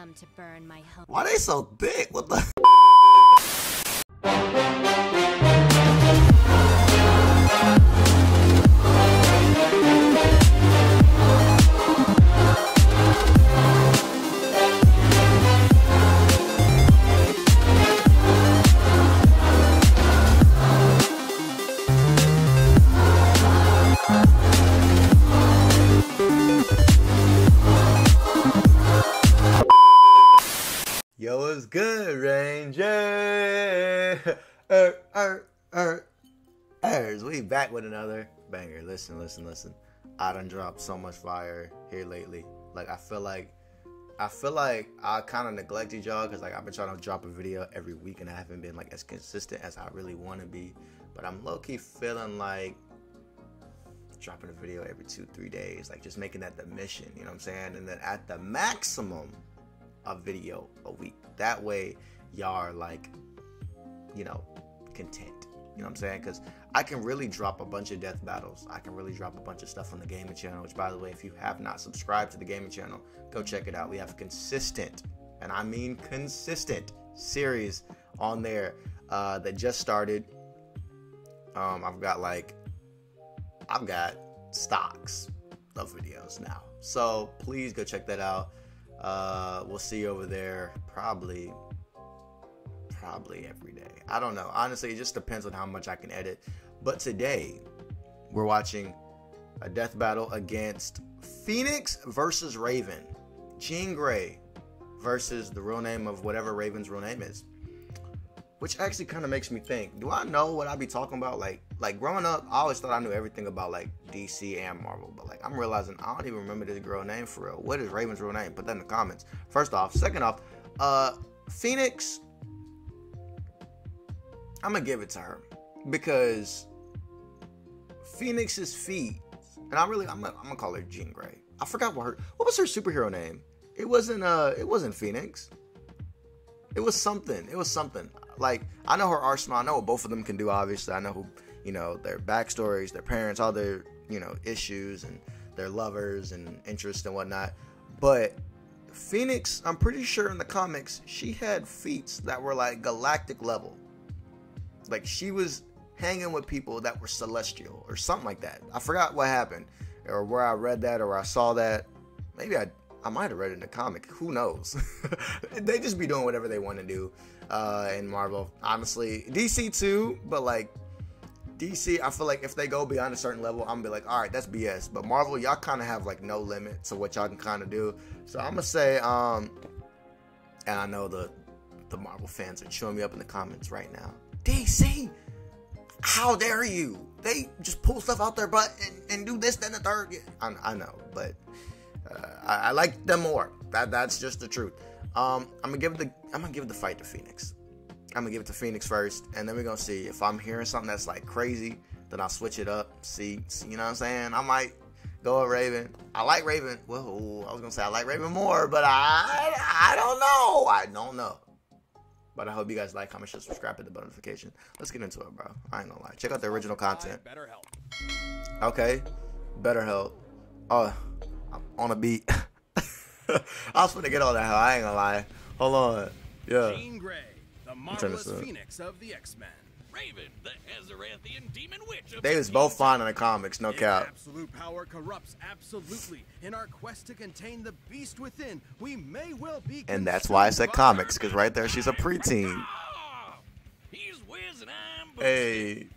come to burn my home. Why they so thick? What the? Yo, what's good, Ranger? We back with another banger. Listen. I done dropped so much fire here lately. Like, I feel like I kind of neglected y'all because, like, I've been trying to drop a video every week and I haven't been, like, as consistent as I really want to be. But I'm low-key feeling like dropping a video every 2-3 days, like just making that the mission, you know what I'm saying? And then at the maximum, a video a week. That way y'all are like, you know, content. You know what I'm saying? Because I can really drop a bunch of death battles. I can really drop a bunch of stuff on the gaming channel, which, by the way, if you have not subscribed to the gaming channel, go check it out. We have consistent, and I mean consistent, series on there that just started. I've got stocks of videos now. So please go check that out. We'll see you over there probably every day. I don't know. Honestly, it just depends on how much I can edit. But today, we're watching a death battle against Phoenixvsraven. Jeangray versus the real name of whatever Raven's real name is. Which actually kind of makes me think, do I know what I be talking about? Like growing up, I always thought I knew everything about like DC and Marvel, but like I'm realizing I don't even remember this girl name for real. What is Raven's real name? Put that in the comments. First off. Second off, Phoenix, I'm gonna give it to her because Phoenix's feet, and I'm gonna call her jeangray. I forgot what was her superhero name. It wasn't Phoenix. It was something. Like, I know her arsenal. I know what both of them can do, obviously. I know who, you know, their backstories, their parents, all their, you know, issues and their lovers and interests and whatnot. But Phoenix, I'm pretty sure in the comics, she had feats that were like galactic level. Like, she was hanging with people that were celestial or something like that. I forgot what happened or where I read that or I saw that. Maybe I might have read it in the comic. Who knows? They just be doing whatever they want to do in Marvel. Honestly, DC too, but like DC, I feel like if they go beyond a certain level, I'm gonna be like, all right, that's BS. But Marvel, y'all kind of have like no limit to what y'all can kind of do. So I'm gonna say, and I know the Marvel fans are chewing me up in the comments right now. DC, how dare you? They just pull stuff out their butt and do this, then the third. Yeah, I know, but I like them more. That's just the truth. I'm gonna give the fight to Phoenix. I'm gonna give it to Phoenix first, and then we're gonna see if I'm hearing something that's like crazy. Then I'll switch it up. See, you know what I'm saying? I might go with Raven. I like Raven. Well, I was gonna say I like Raven more, but I don't know. I don't know. But I hope you guys like, comment, share, subscribe, hit the bell notification. Let's get into it, bro. I ain't gonna lie. Check out the original content. Okay, BetterHelp. Oh, I'm on a beat. I was gonna get all that hell. I ain't gonna lie. Hold on. Yeah. Jeangray, the marvelous phoenix of the X-Men. Raven, the Azarathian demon witch of they was both fine in the comics, no cap. Absolute power corrupts absolutely. In our quest to contain the beast within, we may well be. And that's why I said comics, because right there she's a preteen. He's whiz and I'm hey.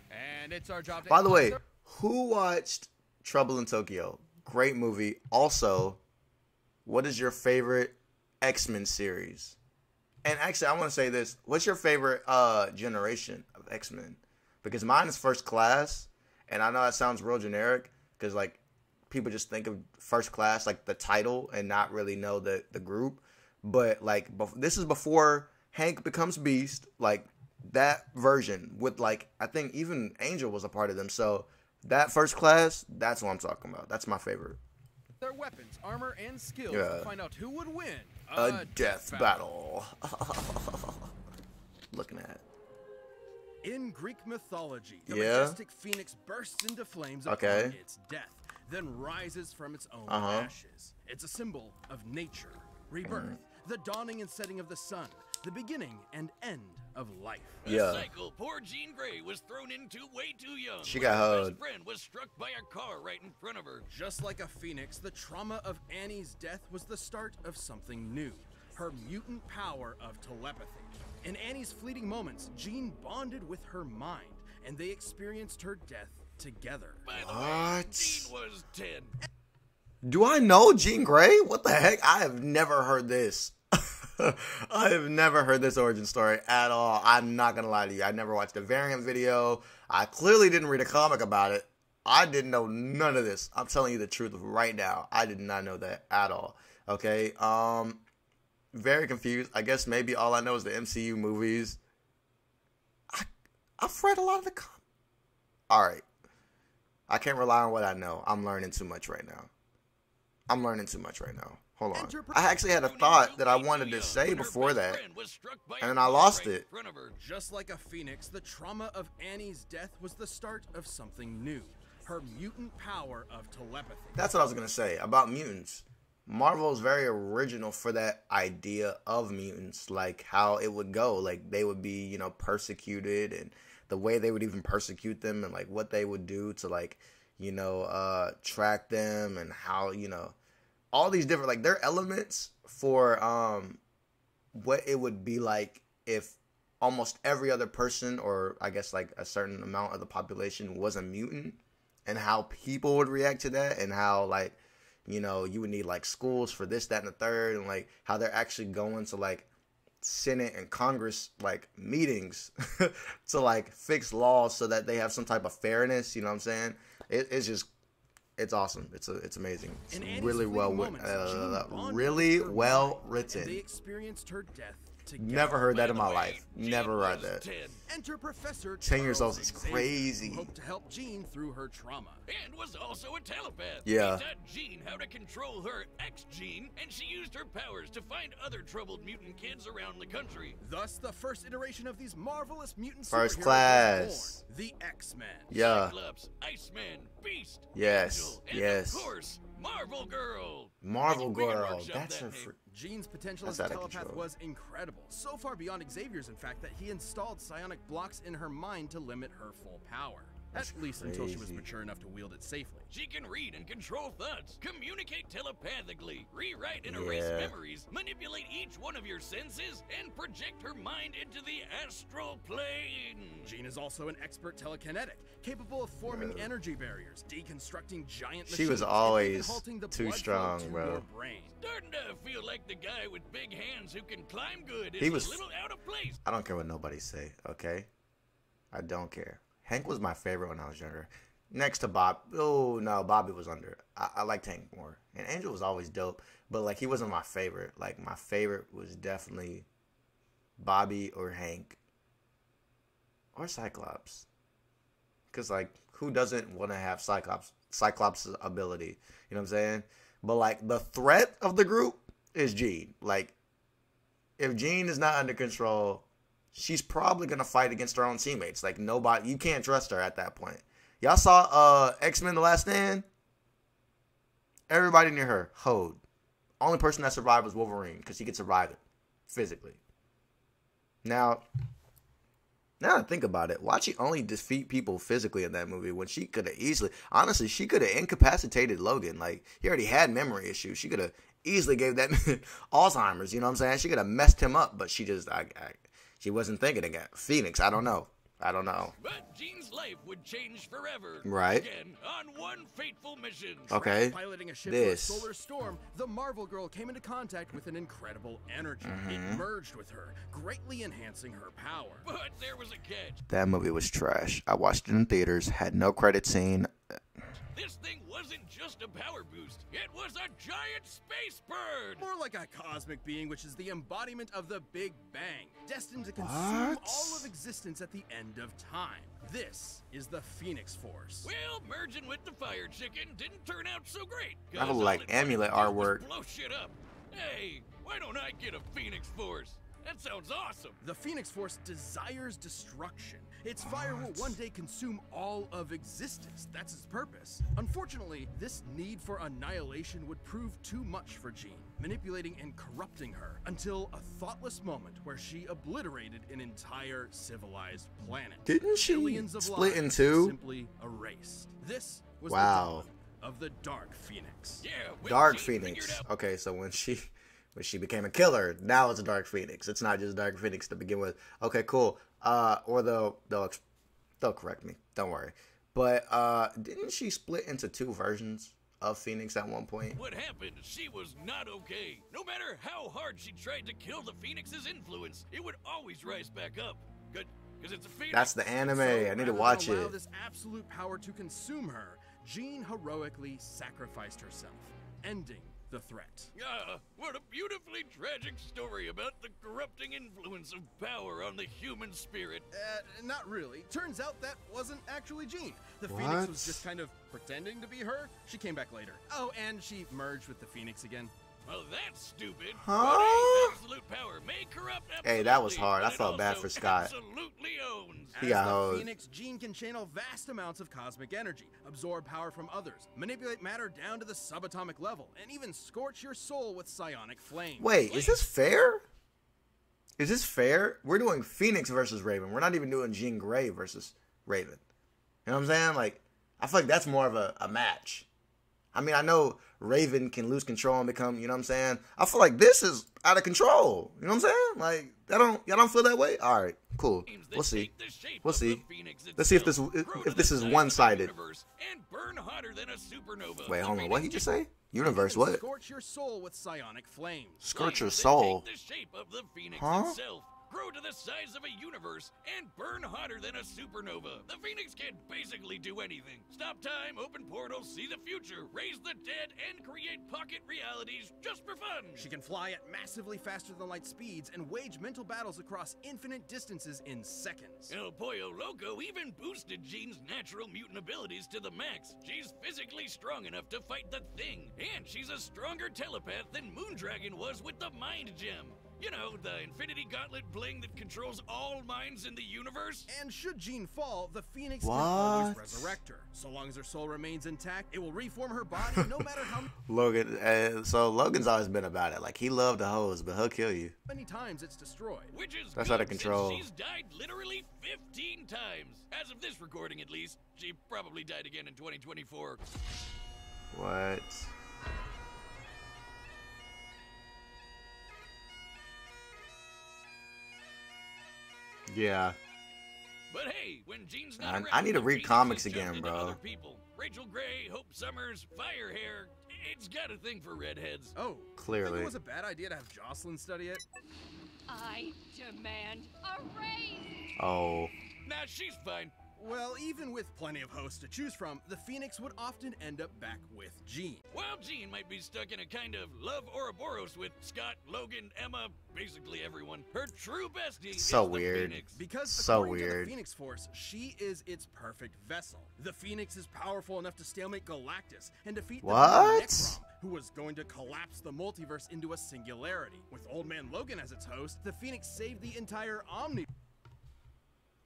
And it's our job to by the way, who watched Trouble in Tokyo? Great movie. Also, what is your favorite X-Men series? And actually, I want to say this. What's your favorite generation of X-Men? Because mine is First Class. And I know that sounds real generic. Because, like, people just think of First Class, like, the title. And not really know the group. But, like, this is before Hank becomes Beast. Like, that version with, like, I think even Angel was a part of them. So, that First Class, that's what I'm talking about. That's my favorite. Their weapons, armor, and skills to find out who would win a death battle. Looking at. In Greek mythology, the majestic phoenix bursts into flames upon its death, then rises from its own ashes. It's a symbol of nature, rebirth, the dawning and setting of the sun, the beginning and end of life. Yeah. A cycle poor Jeangray was thrown into way too young. She got Her hugged. best friend was struck by a car right in front of her. Just like a phoenix, the trauma of Annie's death was the start of something new. Her mutant power of telepathy. In Annie's fleeting moments, Jean bonded with her mind, and they experienced her death together. By the way, Jean was 10. Do I know Jeangray? What the heck? I have never heard this. I have never heard this origin story at all. I'm not gonna lie to you. I never watched a variant video. I clearly didn't read a comic about it. I didn't know none of this. I'm telling you the truth right now. I did not know that at all. Okay. Very confused. I guess maybe all I know is the MCU movies. I've read a lot of the comics. All right. I can't rely on what I know. I'm learning too much right now. Hold on. I actually had a thought that I wanted to say before that, and then I lost it. Just like a phoenix, the trauma of Annie's death was the start of something new. Her mutant power of telepathy. That's what I was going to say about mutants. Marvel is very original for that idea of mutants, like how it would go. Like they would be, persecuted, and the way they would even persecute them, and like what they would do to track them, and how, all these different, like, their elements for what it would be like if almost every other person, or I guess like a certain amount of the population, was a mutant, and how people would react to that, and how like, you would need like schools for this, that, and the third, and like how they're actually going to like Senate and Congress like meetings to like fix laws so that they have some type of fairness. You know what I'm saying? It's awesome. It's amazing. It's really well written. They experienced her death together. Never heard that in my life. Never read that. 10. Enter Professor 10 years old is Xavier, crazy. who hoped to help Jean through her trauma. And was also a telepath. Yeah. He taught Jean how to control her ex-Jean, and she used her powers to find other troubled mutant kids around the country. Thus, the first iteration of these marvelous mutant First superheroes class. was born, the X-Men. Yeah. Cyclops, Iceman, Beast, Yes. Angel, and Yes. of course, Marvel Girl. Marvel We can Girl. workshop That's that her. name. Jean's potential That's as a out of telepath control. was incredible. So far beyond Xavier's, in fact, that he installed psionic blocks in her mind to limit her full power. That's At least until she was crazy. mature enough to wield it safely. She can read and control thoughts, communicate telepathically, rewrite and erase Yeah. memories, manipulate each one of your senses, and project her mind into the astral plane. Jean is also an expert telekinetic, capable of forming energy barriers, deconstructing giant She machines, was and always even halting the too blood flow strong, to bro. your brain. Starting to feel like the guy with big hands who can climb good is He was- a little out of place. I don't care what nobody say, okay? I don't care. Hank was my favorite when I was younger. Next to Bob. Oh, no, Bobby was under. I liked Hank more. And Angel was always dope, but, like, he wasn't my favorite. Like, my favorite was definitely Bobby or Hank or Cyclops. Because, like, who doesn't want to have Cyclops' ability? You know what I'm saying? But, like, the threat of the group is Jean. Like, if Jean is not under control, she's probably going to fight against her own teammates. Like, nobody, you can't trust her at that point. Y'all saw X-Men The Last Stand? Everybody near her, hoed. Only person that survived was Wolverine, because he could survive it physically. Now I think about it, why'd she only defeat people physically in that movie when she could have easily, honestly, she could have incapacitated Logan. Like, he already had memory issues. She could have easily gave that man Alzheimer's, you know what I'm saying? She could have messed him up, but she just, she wasn't thinking again. Phoenix, I don't know. But Jean's life would change forever. Right. Again, on one fateful mission. Okay. Piloting a ship This. through a solar storm, the Marvel Girl came into contact with an incredible energy. It merged with her, greatly enhancing her power. But there was a catch. That movie was trash. I watched it in theaters, had no credit scene. This thing wasn't just a power boost. It was a giant space bird. More like a cosmic being, which is the embodiment of the Big Bang, destined to consume What? all of existence at the end of time. This is the Phoenix Force. Well, merging with the fire chicken didn't turn out so great. I would like amulet artwork. Blow shit up. Hey, why don't I get a Phoenix Force? That sounds awesome. The Phoenix Force desires destruction, Its fire will one day consume all of existence. That's its purpose. Unfortunately, this need for annihilation would prove too much for Jean, manipulating and corrupting her until a thoughtless moment where she obliterated an entire civilized planet. Didn't she Billions of split in lives two? Simply erased. This was Wow. the dawn of the Dark Phoenix. Yeah, well, Dark Jean Phoenix. figured out- Okay, so when she became a killer, now it's a Dark Phoenix. It's not just Dark Phoenix to begin with. Okay, cool. Or they'll correct me. Don't worry. But didn't she split into two versions of Phoenix at one point? What happened? She was not okay. No matter how hard she tried to kill the Phoenix's influence, it would always rise back up. Good, because it's a Phoenix. That's the anime. So, I need to rather watch than allow it. this absolute power to consume her, Jean heroically sacrificed herself, ending the threat. Ah, what a beautifully tragic story about the corrupting influence of power on the human spirit. Not really. Turns out that wasn't actually Jean. The What? Phoenix was just kind of pretending to be her. She came back later. Oh, and she merged with the Phoenix again. Well, that's stupid. Huh? But hey, absolute power may corrupt absolutely, Hey, that was hard. I but it felt bad also for Scott. Absolutely owns. He As got the hosed. Phoenix, Jean can channel vast amounts of cosmic energy, absorb power from others, manipulate matter down to the subatomic level, and even scorch your soul with psionic flame. Wait, is this fair? Is this fair? We're doing Phoenix versus Raven. We're not even doing jeangray versus Raven. You know what I'm saying? Like, I feel like that's more of a match. I mean, I know Raven can lose control and become, you know what I'm saying? I feel like this is out of control. You know what I'm saying? Like, y'all don't feel that way? All right, cool. We'll see. We'll see. Let's see if this is one-sided. And burn hotter than a supernova. Wait, The hold on. What Phoenix he just can say? Universe, And what? Scorch your soul with psionic flames. Scorch your flames that soul. take the shape of the Phoenix Huh? itself, grow to the size of a universe, and burn hotter than a supernova. The Phoenix can basically do anything. Stop time, open portals, see the future, raise the dead, and create pocket realities just for fun. She can fly at massively faster than light speeds and wage mental battles across infinite distances in seconds. El Pollo Loco even boosted Jean's natural mutant abilities to the max. She's physically strong enough to fight the Thing, and she's a stronger telepath than Moondragon was with the Mind Gem. You know, the Infinity Gauntlet bling that controls all minds in the universe? And should Jean fall, the Phoenix What? can always resurrect her. So long as her soul remains intact, it will reform her body no matter how Logan, so Logan's always been about it. Like, he loved the hoes, but he'll kill you. many times it's destroyed. Which is That's good, out of control. since she's died literally 15 times. As of this recording, at least. She probably died again in 2024. What? Yeah. But hey, when Jean's not I around, need to the read Phoenix comics has turned again, into bro. other people. Rachel Gray, Hope Summers, Firehair. It's got a thing for redheads. Oh, Clearly. Think it was a bad idea to have Jocelyn study it? I demand a raise! Oh. Nah, she's fine. Well, even with plenty of hosts to choose from, the Phoenix would often end up back with Jean. While Jean might be stuck in a kind of love Ouroboros with Scott, Logan, Emma, basically everyone, her true bestie is So the weird. Phoenix. Because So according to weird. the Phoenix Force, she is its perfect vessel. The Phoenix is powerful enough to stalemate Galactus and defeat What? the Necrom, who was going to collapse the multiverse into a singularity. With Old Man Logan as its host, the Phoenix saved the entire Omni.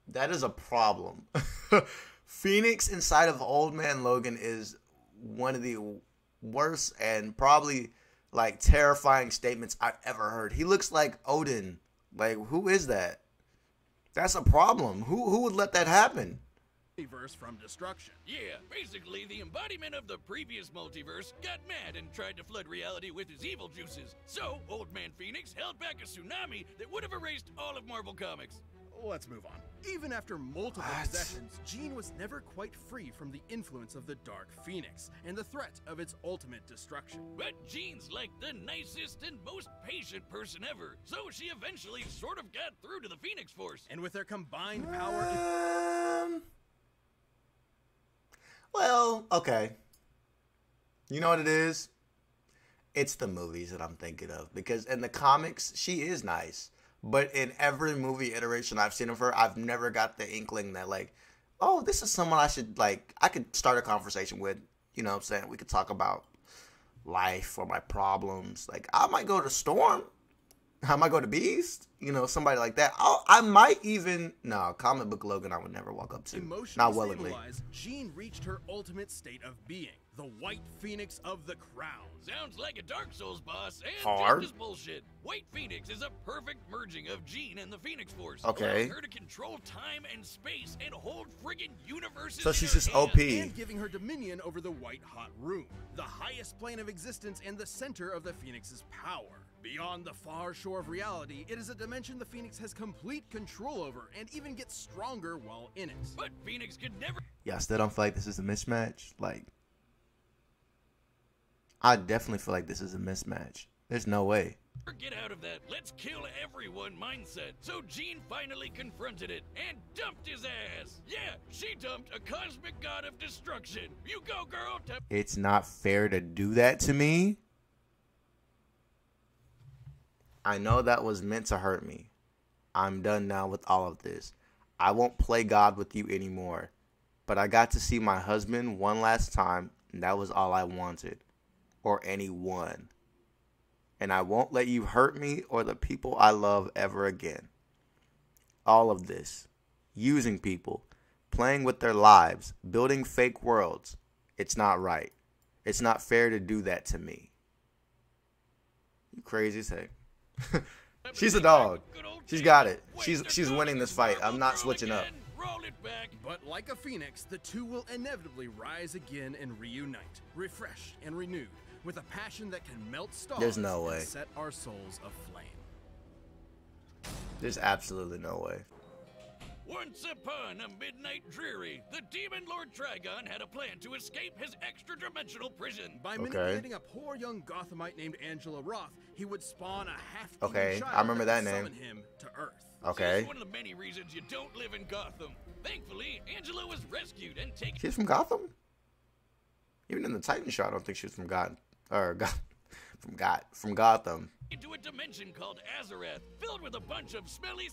That is a problem. Phoenix inside of Old Man Logan is one of the worst and probably like terrifying statements I've ever heard. He looks like Odin. Like, who is that? That's a problem. Who would let that happen? Multiverse from destruction. Yeah, basically the embodiment of the previous multiverse got mad and tried to flood reality with his evil juices. So, Old Man Phoenix held back a tsunami that would have erased all of Marvel Comics. Let's move on. Even after multiple What? possessions, Jean was never quite free from the influence of the Dark Phoenix and the threat of its ultimate destruction. But Jean's like the nicest and most patient person ever, so she eventually sort of got through to the Phoenix Force. And with their combined power, Well, okay. You know what it is? It's the movies that I'm thinking of. Because in the comics, she is nice. But in every movie iteration I've seen of her, I've never got the inkling that, like, oh, this is someone I should, like, I could start a conversation with. You know what I'm saying? We could talk about life or my problems. Like, I might go to Storm. I might go to Beast, you know, somebody like that. I might even comic book Logan I would never walk up to. Emotionally Not willingly. stabilized, Jean reached her ultimate state of being, the White Phoenix of the Crown. Sounds like a Dark Souls boss and Hard. just as bullshit. White Phoenix is a perfect merging of Jean and the Phoenix Force. Okay. Allowing her to control time and space and hold friggin' universes. So in she's her just hands. OP. And giving her dominion over the White Hot Room, the highest plane of existence and the center of the Phoenix's power. Beyond the far shore of reality, it is a dimension the Phoenix has complete control over and even gets stronger while in it. But Phoenix could never Yeah, I still don't feel like this is a mismatch. Like, I definitely feel like this is a mismatch. There's no way. get out of that let's kill everyone mindset. So Jean finally confronted it and dumped his ass. Yeah, she dumped a cosmic god of destruction. You go, girl. It's not fair to do that to me. I know that was meant to hurt me. I'm done now with all of this. I won't play God with you anymore. But I got to see my husband one last time, and that was all I wanted. Or anyone. And I won't let you hurt me or the people I love ever again. All of this. Using people. Playing with their lives. Building fake worlds. It's not right. It's not fair to do that to me. You crazy as heck. She's a dog. She's got it. She's winning this fight. I'm not switching up. But like a phoenix, the two will inevitably rise again and reunite, refreshed and renewed, with a passion that can melt stars. There's no way. And set our souls aflame. There's absolutely no way. Once upon a midnight dreary, the demon lord Trigon had a plan to escape his extra-dimensional prison. By manipulating a poor young Gothamite named Angela Roth, he would spawn a half-demon child I remember that would name. summon him to Earth. Okay. This is one of the many reasons you don't live in Gotham. Thankfully, Angela was rescued and taken. She's from Gotham? Even in the Titan show, I don't think she was from from Gotham. Into a dimension called Azurath, filled with a bunch of smelly.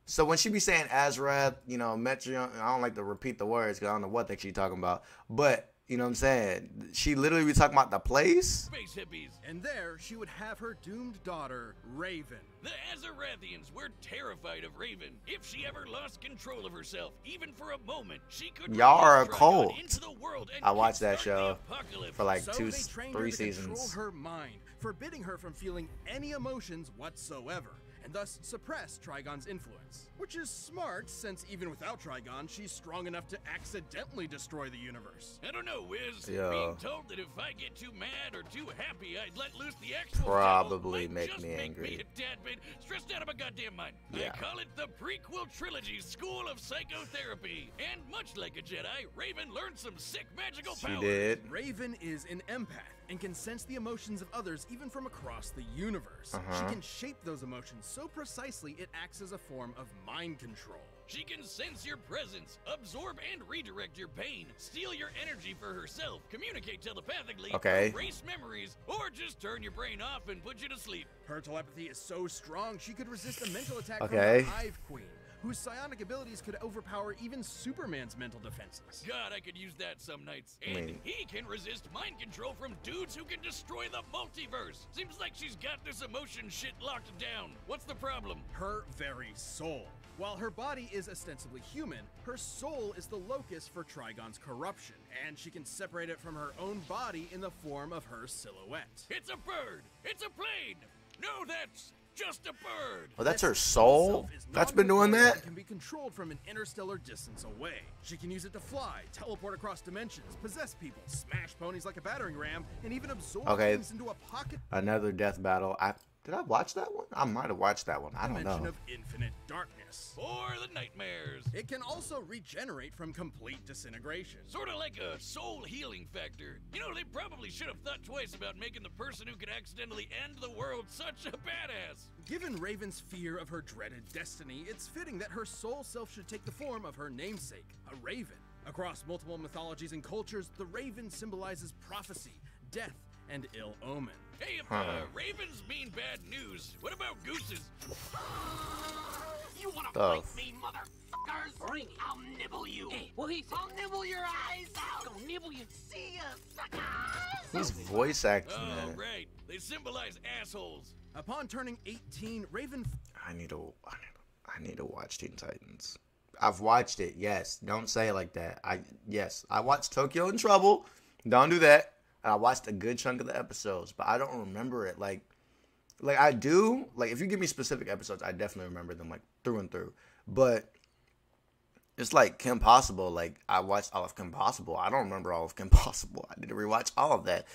So when she be saying Azurath, you know, Metro, I don't like to repeat the words because I don't know what she's talking about. But, you know what I'm saying? She literally be talking about the place. Space hippies. And there, she would have her doomed daughter, Raven. The Azurathians were terrified of Raven. If she ever lost control of herself, even for a moment, she could. Y'all are a release Trigon cult. into the world and I watched that kickstart show the apocalypse. for like So 3 seasons. Control her mind, forbidding her from feeling any emotions whatsoever, and thus suppress Trigon's influence. Which is smart, since even without Trigon, she's strong enough to accidentally destroy the universe. I don't know, Wiz. Yo. Being told that if I get too mad or too happy, I'd let loose the actual Probably devil, might make just me angry. Me a tad bit stressed out of my goddamn mind. Yeah. I call it the prequel trilogy School of Psychotherapy. And much like a Jedi, Raven learned some sick magical She powers. did. Raven is an empath and can sense the emotions of others even from across the universe. She can shape those emotions so precisely it acts as a form of mind control. She can sense your presence, absorb and redirect your pain, steal your energy for herself, communicate telepathically, Okay. erase memories, or just turn your brain off and put you to sleep. Her telepathy is so strong she could resist a mental attack Okay. from the Hive Queen, whose psionic abilities could overpower even Superman's mental defenses. God, I could use that some nights. And he can resist mind control from dudes who can destroy the multiverse. Seems like she's got this emotion shit locked down. What's the problem? Her very soul. While her body is ostensibly human, her soul is the locus for Trigon's corruption, and she can separate it from her own body in the form of her silhouette. It's a bird! It's a plane! No, that's just a bird! Oh, that's her soul? That's been doing that? It can be controlled from an interstellar distance away. She can use it to fly, teleport across dimensions, possess people, smash ponies like a battering ram, and even absorb things into a pocket. Another death battle. Did I watch that one? I might have watched that one. I don't Dimension know. of infinite darkness. Or the nightmares. It can also regenerate from complete disintegration. Sort of like a soul healing factor. You know, they probably should have thought twice about making the person who could accidentally end the world such a badass. Given Raven's fear of her dreaded destiny, it's fitting that her soul self should take the form of her namesake, a raven. Across multiple mythologies and cultures, the raven symbolizes prophecy, death, and ill omen. Hey, if ravens mean bad news, what about gooses? You wanna fight me, motherfuckers? Bring it. I'll nibble you. Hey, well, I'll nibble your eyes out. Gonna nibble you. See ya, suckers. He's voice acting Oh, that. right. They symbolize assholes. Upon turning 18, Raven I need to watch Teen Titans. I've watched it. Yes, don't say it like that. I watched Tokyo in Trouble. Don't do that. And I watched a good chunk of the episodes, but I don't remember it. Like I do. Like if you give me specific episodes, I definitely remember them like through and through. But it's like Kim Possible. Like I watched all of Kim Possible. I don't remember all of Kim Possible. I need to rewatch all of that.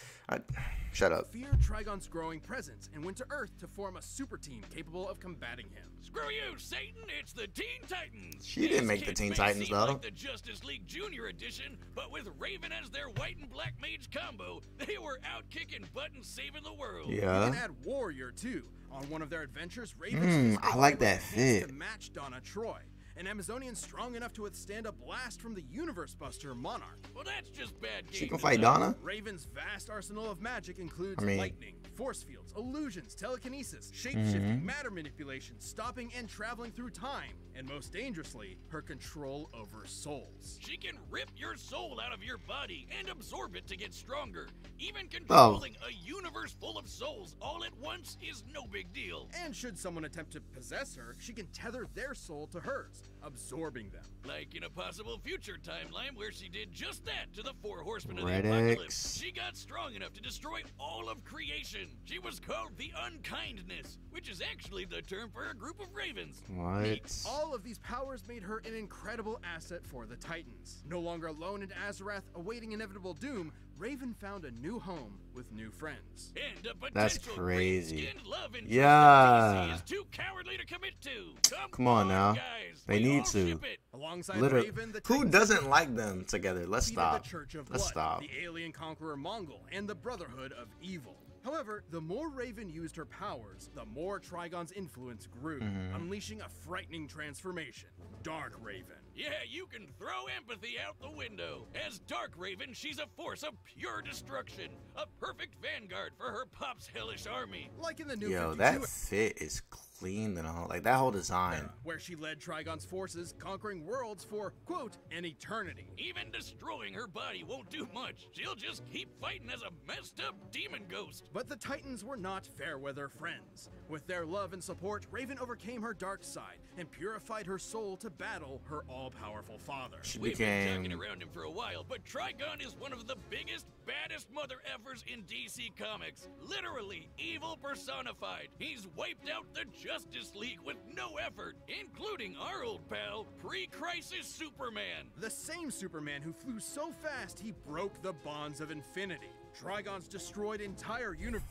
Shut up. feared Trigon's growing presence and went to Earth to form a super team capable of combating him. Screw you, Satan! It's the Teen Titans. She didn't make the Teen Titans though. Like the Justice League Junior Edition, but with Raven as their white and black mage combo, they were out kicking butt and saving the world. Yeah. You can add Warrior too. On one of their adventures, Raven I like that fit. to match Donna Troy, an Amazonian strong enough to withstand a blast from the Universe Buster Monarch. Well, that's just bad game She can fight design. Donna? Raven's vast arsenal of magic includes I mean- lightning, force fields, illusions, telekinesis, shape-shifting, matter manipulation, stopping and traveling through time, and most dangerously, her control over souls. She can rip your soul out of your body and absorb it to get stronger. Even controlling a universe full of souls all at once is no big deal. And should someone attempt to possess her, she can tether their soul to hers, absorbing them. Like in a possible future timeline where she did just that to the Four Horsemen of the Red Apocalypse. X. She got strong enough to destroy all of creation. She was called the Unkindness, which is actually the term for a group of ravens. What? All of these powers made her an incredible asset for the Titans. No longer alone in Azurath, awaiting inevitable doom, Raven found a new home with new friends. And a potential That's crazy. green-skinned love interest Yeah. that DC is too cowardly to commit to. Come on now. Guys. They We need all to. ship it. Alongside Literally. Raven, the Who Titans doesn't like them together? Let's defeated stop. the Church of Let's Blood, stop. the alien conqueror Mongol, and the Brotherhood of Evil. However, the more Raven used her powers, the more Trigon's influence grew, unleashing a frightening transformation. Dark Raven. Yeah, you can throw empathy out the window. As Dark Raven, she's a force of pure destruction. A perfect vanguard for her pop's hellish army. Like in the new Yo, 52 that fit is clean and all. Like that whole design. where she led Trigon's forces, conquering worlds for, quote, an eternity. Even destroying her body won't do much. She'll just keep fighting as a messed up demon ghost. But the Titans were not fair-weather friends. With their love and support, Raven overcame her dark side and purified her soul to battle her all-powerful father. She We've been talking became. around him for a while, but Trigon is one of the biggest, baddest mother effers in DC Comics. Literally, evil personified. He's wiped out the Justice League with no effort, including our old pal, pre-crisis Superman. The same Superman who flew so fast he broke the bonds of infinity. Trigon's destroyed entire universe.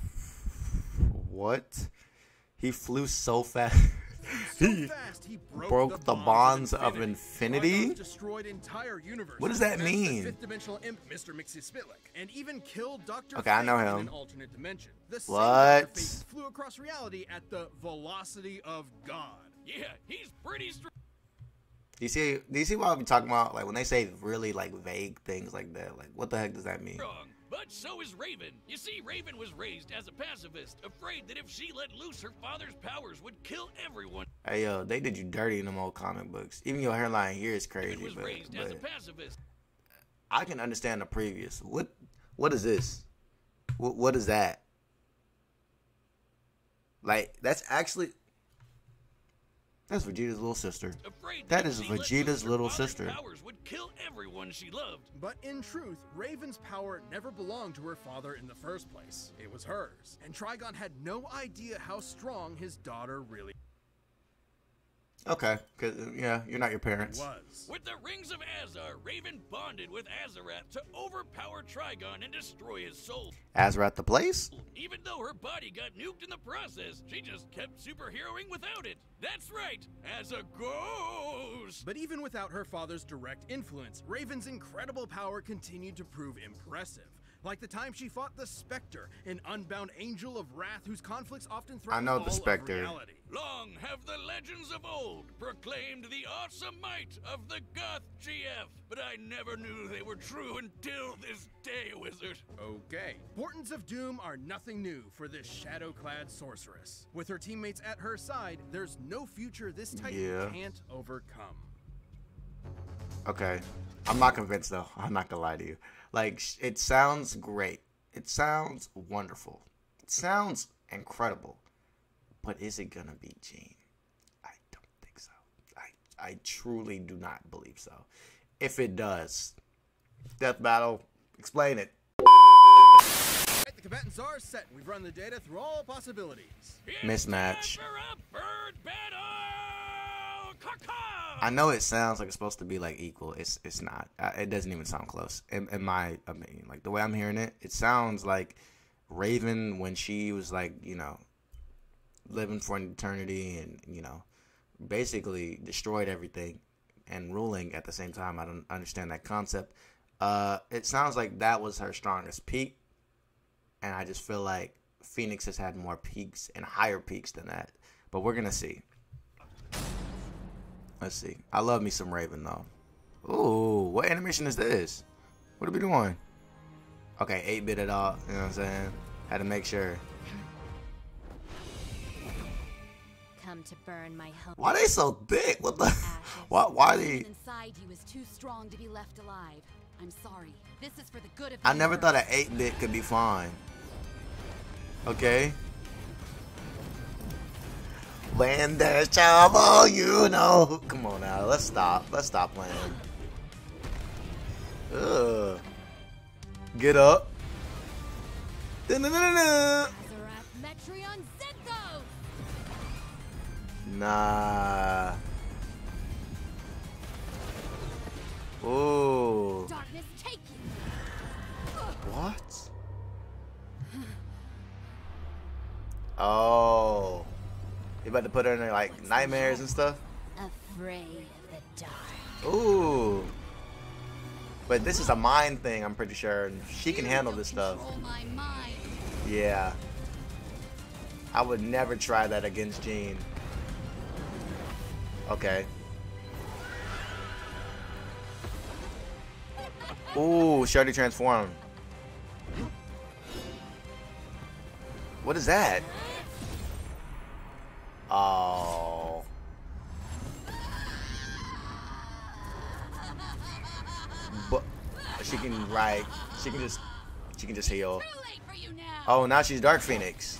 What? He flew so fast. So fast he broke the bonds of infinity? Trigon's destroyed entire universe. What does that Smashed mean? The fifth-dimensional imp, Mr. Mxyzptlk, and even killed Dr. Okay, I know Fate him. in an alternate dimension. The same What? Dr. Fate flew across reality at the velocity of God. Yeah, he's pretty strong. Do you see what I'm talking about? Like when they say really like vague things like that. Like what the heck does that mean? But so is Raven. You see, Raven was raised as a pacifist, afraid that if she let loose, her father's powers would kill everyone. Hey yo, they did you dirty in them old comic books. Even your hairline here is crazy. Raven was But raised as a pacifist. I can understand the previous. What is this? What is that? Like that's actually. That's Vegeta's little sister. Afraid That if is she let loose, Vegeta's her little father's sister. powers would kill everyone she loved. But in truth, Raven's power never belonged to her father in the first place. It was hers. And Trigon had no idea how strong his daughter really Okay, cause yeah, you're not your parents. was. With the Rings of Azar, Raven bonded with Azurath to overpower Trigon and destroy his soul. Azurath the place? Even though her body got nuked in the process, she just kept superheroing without it. That's right, as a ghost. But even without her father's direct influence, Raven's incredible power continued to prove impressive. Like the time she fought the Spectre, an unbound angel of wrath whose conflicts often threaten know the all of Spectre. reality. Long have the legends of old proclaimed the awesome might of the Goth GF, but I never knew they were true until this day, Wizard. Okay. Portents of Doom are nothing new for this shadow-clad sorceress. With her teammates at her side, there's no future this Titan Yeah. can't overcome. Okay. I'm not convinced though. I'm not gonna lie to you. Like it sounds great. It sounds wonderful. sounds incredible. But is it gonna be Jean? I don't think so. I truly do not believe so. If it does, Death Battle, explain it. The combatants are set. We've run the data through all possibilities. Mismatch. For a bird battle! I know it sounds like it's supposed to be like equal. It's not. It doesn't even sound close. In my opinion, like the way I'm hearing it, it sounds like Raven when she was like, you know, living for an eternity and, you know, basically destroyed everything and ruling at the same time. I don't understand that concept. It sounds like that was her strongest peak, and I just feel like Phoenix has had more peaks and higher peaks than that. But we're gonna see. Let's see. I love me some Raven though. Ooh, what animation is this? What are we doing? Okay, 8-bit it all. You know what I'm saying? Had to make sure. Come to burn my home. Why they so thick? What the? Why they? Inside you is too strong to be left alive. I'm sorry. This is for the good of. I never thought an 8-bit could be fine. Okay. When there's trouble, you know. Come on now, let's stop. Let's stop playing. Ugh. Get up. Azurath, Metreon, Zenthos! Nah. Ooh. Darkness, take you. What? Oh. You about to put her in like nightmares and stuff? Afraid of the dark. Ooh. But this is a mind thing, I'm pretty sure. And she can handle this stuff. Control my mind. Yeah. I would never try that against Jean. Okay. Ooh, she already transformed. What is that? Oh. But she can she can just heal. Too late for you now. Oh, now she's Dark Phoenix.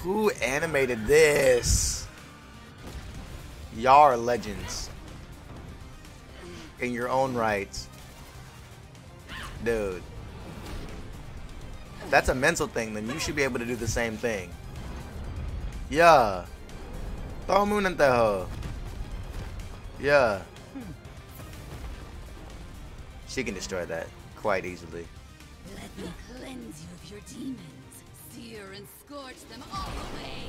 Who animated this? Y'all are legends in your own rights. Dude. That's a mental thing, then you should be able to do the same thing. Yeah. Throw moon in that hoe. Yeah. She can destroy that quite easily. Let me cleanse you of your demons. Sear and scorch them all away.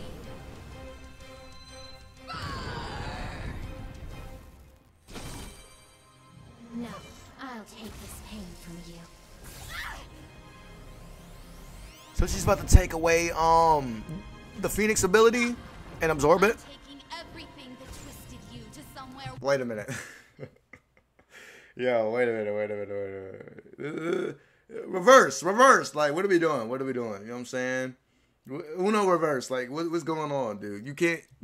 No, I'll take this pain from you. So she's about to take away the Phoenix ability and absorb it? Taking everything that twisted you to somewhere. Wait a minute. Yo, wait a minute. Reverse. Like, what are we doing? You know what I'm saying? Uno reverse. Like, what's going on, dude? You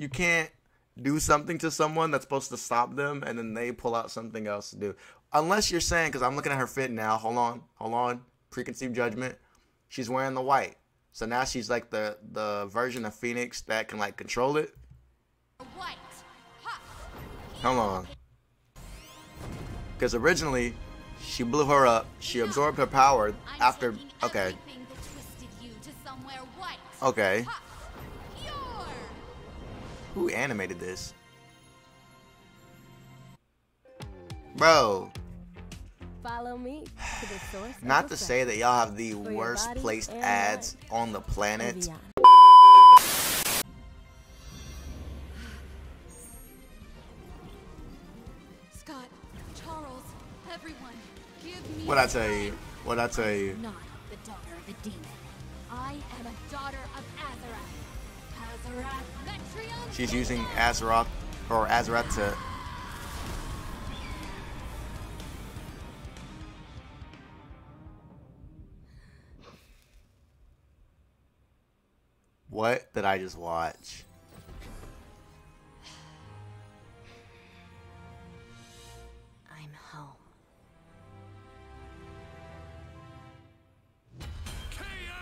can't do something to someone that's supposed to stop them, and then they pull out something else to do. Unless you're saying, because I'm looking at her fit now. Hold on. Preconceived judgment. She's wearing the white. So now she's like the version of Phoenix that can like control it. White. Ha. Hold on. Because originally, she blew her up. She absorbed her power after. Okay. Everything that twisted you to somewhere white. Okay. Ha. Pure. Who animated this? Bro. Follow me to the source. Not to say that y'all have the worst placed ads on the planet. Scott, Charles, everyone, give me. What'd I tell you? Not the daughter of a demon. I am a daughter of Azurath. Metreon. She's using Azurath to. What did I just watch?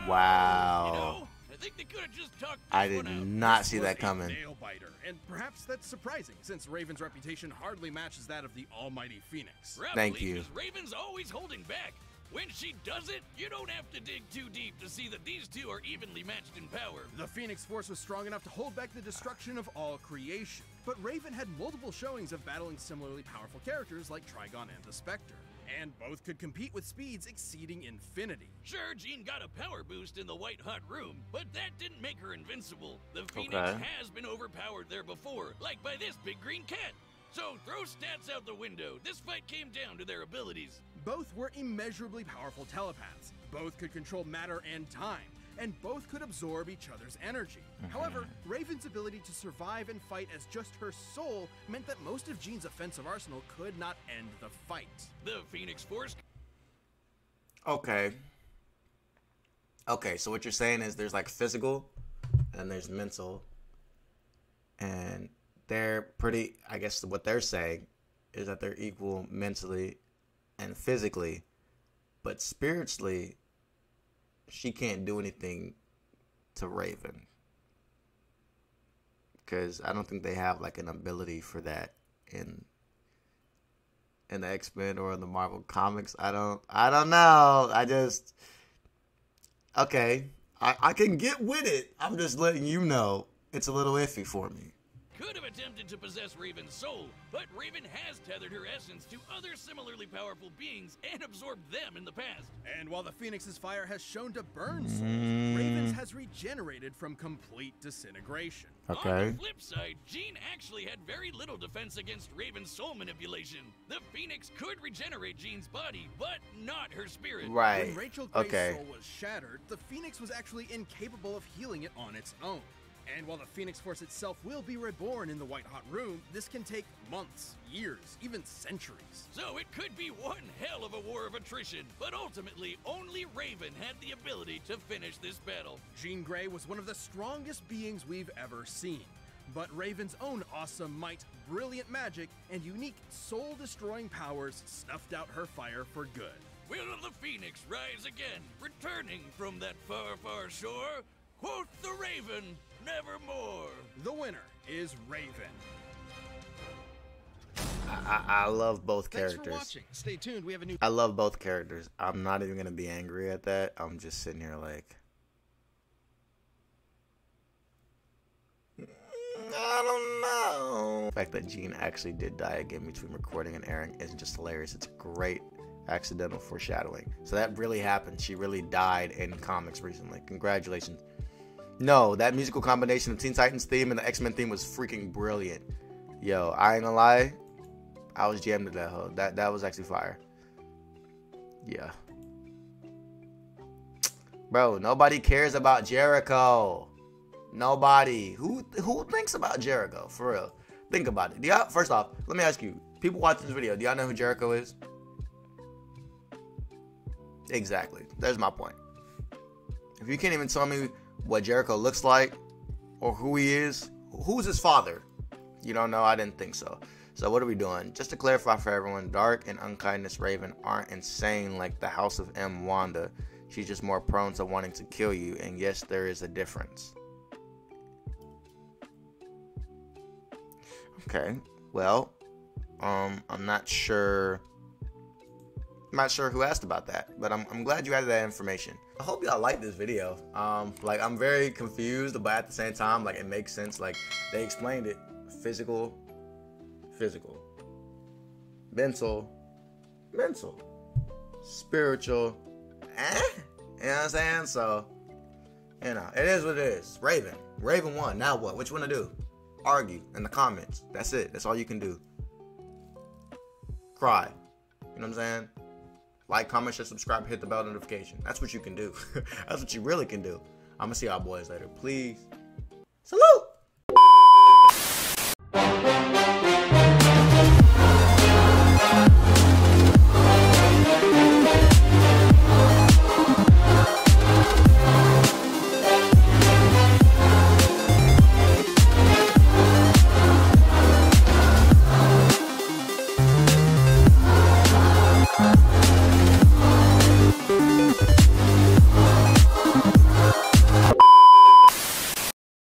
Wow. You know, I think they could have just talked this I did one out. not see Was that a coming. nail biter, and perhaps that's surprising, since Raven's reputation hardly matches that of the almighty Phoenix. Thank you. Because Raven's always holding back. When she does it, you don't have to dig too deep to see that these two are evenly matched in power. The Phoenix Force was strong enough to hold back the destruction of all creation, but Raven had multiple showings of battling similarly powerful characters like Trigon and the Spectre, and both could compete with speeds exceeding infinity. Sure, Jean got a power boost in the white hot room, but that didn't make her invincible. The Phoenix Okay. has been overpowered there before, like by this big green cat. So throw stats out the window. This fight came down to their abilities. Both were immeasurably powerful telepaths, both could control matter and time, and both could absorb each other's energy. However, Raven's ability to survive and fight as just her soul meant that most of Jean's offensive arsenal could not end the fight. The Phoenix Force. Okay. Okay, so what you're saying is there's like physical and there's mental. And they're pretty, I guess what they're saying is that they're equal mentally and physically. But spiritually, she can't do anything to Raven. Because I don't think they have like an ability for that in the X-Men or in the Marvel comics. I don't know. Okay. I can get with it. I'm just letting you know it's a little iffy for me. Could have attempted to possess Raven's soul, but Raven has tethered her essence to other similarly powerful beings and absorbed them in the past. And while the Phoenix's fire has shown to burn souls, Raven's has regenerated from complete disintegration. On Okay. the flip side, Jean actually had very little defense against Raven's soul manipulation. The Phoenix could regenerate Jean's body, but not her spirit. Right. When Rachel Gray's Okay. soul was shattered, the Phoenix was actually incapable of healing it on its own. And while the Phoenix Force itself will be reborn in the White Hot Room, this can take months, years, even centuries. So it could be one hell of a war of attrition, but ultimately only Raven had the ability to finish this battle. Jeangray was one of the strongest beings we've ever seen. But Raven's own awesome might, brilliant magic, and unique soul-destroying powers snuffed out her fire for good. Will the Phoenix rise again, returning from that far, far shore? Quoth the Raven, nevermore. The winner is Raven. I love both Thanks characters. for watching. Stay tuned. We have a new I love both characters. I'm not even gonna be angry at that. I'm just sitting here like, I don't know. The fact that Jean actually did die again between recording and airing is just hilarious. It's great accidental foreshadowing. So that really happened. She really died in comics recently. Congratulations. No, that musical combination of Teen Titans theme and the X-Men theme was freaking brilliant. Yo, I ain't gonna lie. I was jammed to that hoe. That was actually fire. Yeah. Bro, nobody cares about Jericho. Nobody. Who thinks about Jericho? For real. Think about it. Do y'all, first off, let me ask you. People watching this video, do y'all know who Jericho is? Exactly. There's my point. If you can't even tell me what Jericho looks like or who he is, who's his father? You don't know? I didn't think so. So what are we doing? Just to clarify for everyone, Dark and Unkindness Raven aren't insane like the House of M Wanda. She's just more prone to wanting to kill you, and yes, there is a difference. Okay, well, I'm not sure who asked about that, but I'm glad you added that information. I hope y'all like this video. Like, I'm very confused, but at the same time, like, it makes sense. Like, they explained it. Physical, mental, spiritual, you know what I'm saying? So, you know, it is what it is. Raven won. Now what? What you want to do? Argue in the comments. That's it. That's all you can do. Cry. You know what I'm saying? Like, comment, share, subscribe, hit the bell notification. That's what you can do. That's what you really can do. I'm gonna see y'all boys later. Please. Salute!